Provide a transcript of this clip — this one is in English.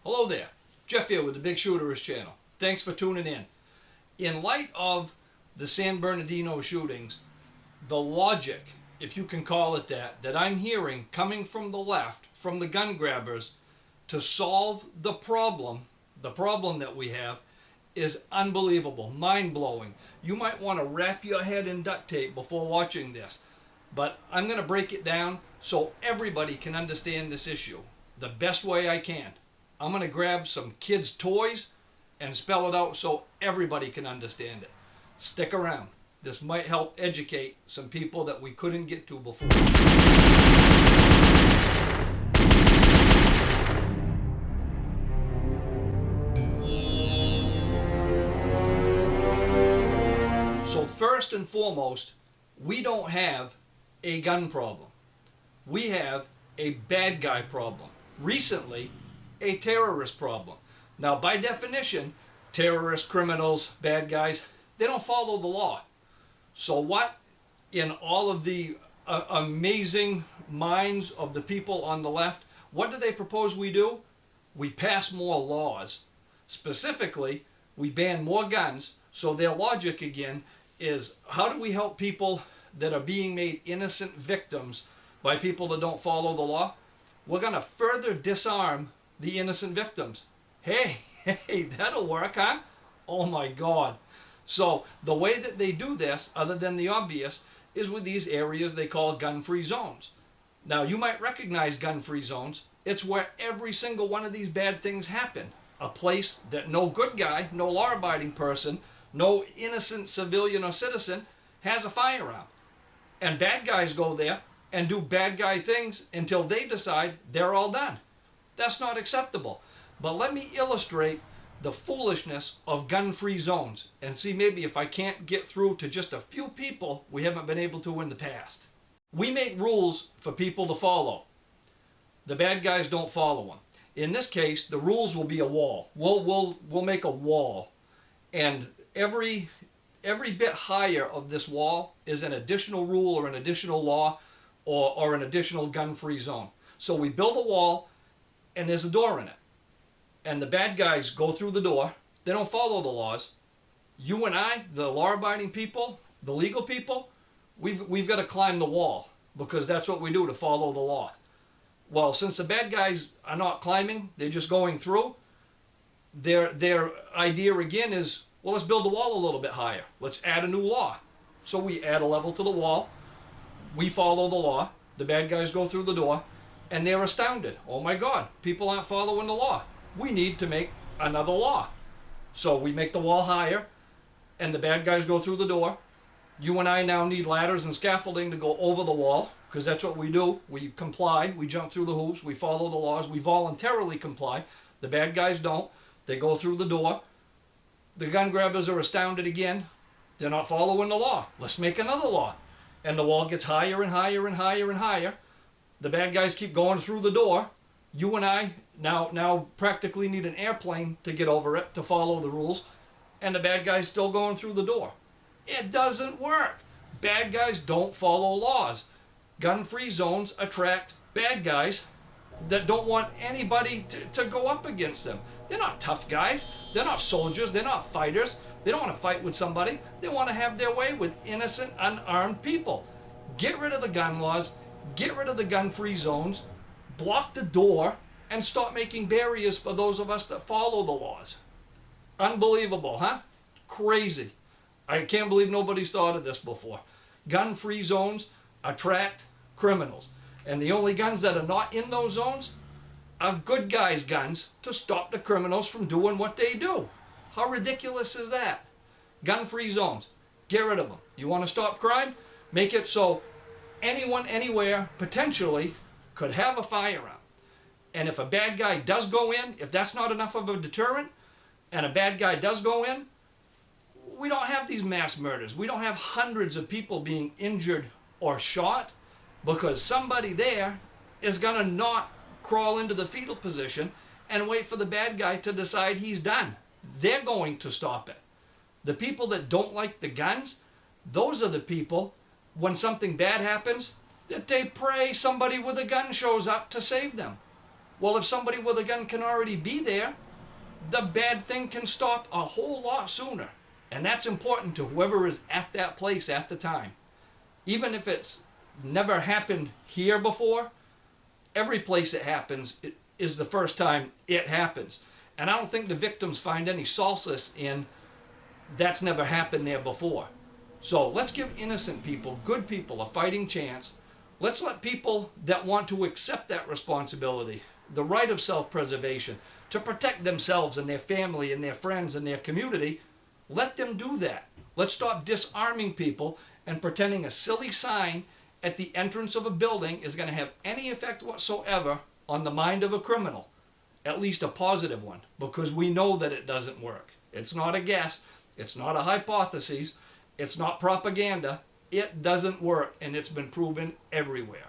Hello there, Jeff here with the Bigshooterist channel. Thanks for tuning in. In light of the San Bernardino shootings, the logic, if you can call it that I'm hearing coming from the left, from the gun grabbers, to solve the problem that we have, is unbelievable, mind-blowing. You might want to wrap your head in duct tape before watching this, but I'm going to break it down so everybody can understand this issue the best way I can. I'm going to grab some kids' toys and spell it out so everybody can understand it. Stick around. This might help educate some people that we couldn't get to before. So first and foremost, we don't have a gun problem. We have a bad guy problem. Recently, a terrorist problem. Now, by definition, terrorists, criminals, bad guys, they don't follow the law. So what, in all of the amazing minds of the people on the left, what do they propose we do? We pass more laws. Specifically, we ban more guns. So their logic, again, is how do we help people that are being made innocent victims by people that don't follow the law? We're going to further disarm the innocent victims. Hey, that'll work, huh? Oh my God. So the way that they do this, other than the obvious, is with these areas they call gun-free zones. Now, you might recognize gun-free zones. It's where every single one of these bad things happen. A place that no good guy, no law-abiding person, no innocent civilian or citizen has a firearm. And bad guys go there and do bad guy things until they decide they're all done. That's not acceptable. But let me illustrate the foolishness of gun-free zones and see maybe if I can't get through to just a few people we haven't been able to in the past. We make rules for people to follow. The bad guys don't follow them. In this case, the rules will be a wall. We'll make a wall, and every bit higher of this wall is an additional rule or an additional law or an additional gun-free zone. So we build a wall, and there's a door in it. And the bad guys go through the door. They don't follow the laws. You and I, the law-abiding people, the legal people, we've got to climb the wall because that's what we do to follow the law. Well, since the bad guys are not climbing, they're just going through, their idea again is, well, let's build the wall a little bit higher. Let's add a new law. So we add a level to the wall. We follow the law. The bad guys go through the door, and they're astounded. Oh my God, people aren't following the law. We need to make another law. So we make the wall higher, and the bad guys go through the door. You and I now need ladders and scaffolding to go over the wall, because that's what we do. We comply. We jump through the hoops. We follow the laws. We voluntarily comply. The bad guys don't. They go through the door. The gun grabbers are astounded again. They're not following the law. Let's make another law. And the wall gets higher and higher and higher and higher. The bad guys keep going through the door. You and I now practically need an airplane to get over it, to follow the rules. And the bad guys still going through the door. It doesn't work. Bad guys don't follow laws. Gun-free zones attract bad guys that don't want anybody to go up against them. They're not tough guys. They're not soldiers. They're not fighters. They don't want to fight with somebody. They want to have their way with innocent, unarmed people. Get rid of the gun laws. Get rid of the gun-free zones. Block the door and stop making barriers for those of us that follow the laws. Unbelievable, huh? Crazy. I can't believe nobody's thought of this before. Gun-free zones attract criminals. And the only guns that are not in those zones are good guys' guns to stop the criminals from doing what they do. How ridiculous is that? Gun-free zones. Get rid of them. You want to stop crime? Make it so anyone, anywhere, potentially could have a firearm. And if a bad guy does go in, if that's not enough of a deterrent, and a bad guy does go in, we don't have these mass murders. We don't have hundreds of people being injured or shot because somebody there is going to not crawl into the fetal position and wait for the bad guy to decide he's done. They're going to stop it. The people that don't like the guns Those are the people, when something bad happens, that they pray somebody with a gun shows up to save them. Well, if somebody with a gun can already be there, the bad thing can stop a whole lot sooner. And that's important to whoever is at that place at the time. Even if it's never happened here before, every place it happens is the first time it happens. And I don't think the victims find any solace in that's never happened there before. So let's give innocent people, good people, a fighting chance. Let's let people that want to accept that responsibility, the right of self-preservation, to protect themselves and their family and their friends and their community, let them do that. Let's stop disarming people and pretending a silly sign at the entrance of a building is going to have any effect whatsoever on the mind of a criminal, at least a positive one, because we know that it doesn't work. It's not a guess. It's not a hypothesis. It's not propaganda. It doesn't work, and it's been proven everywhere.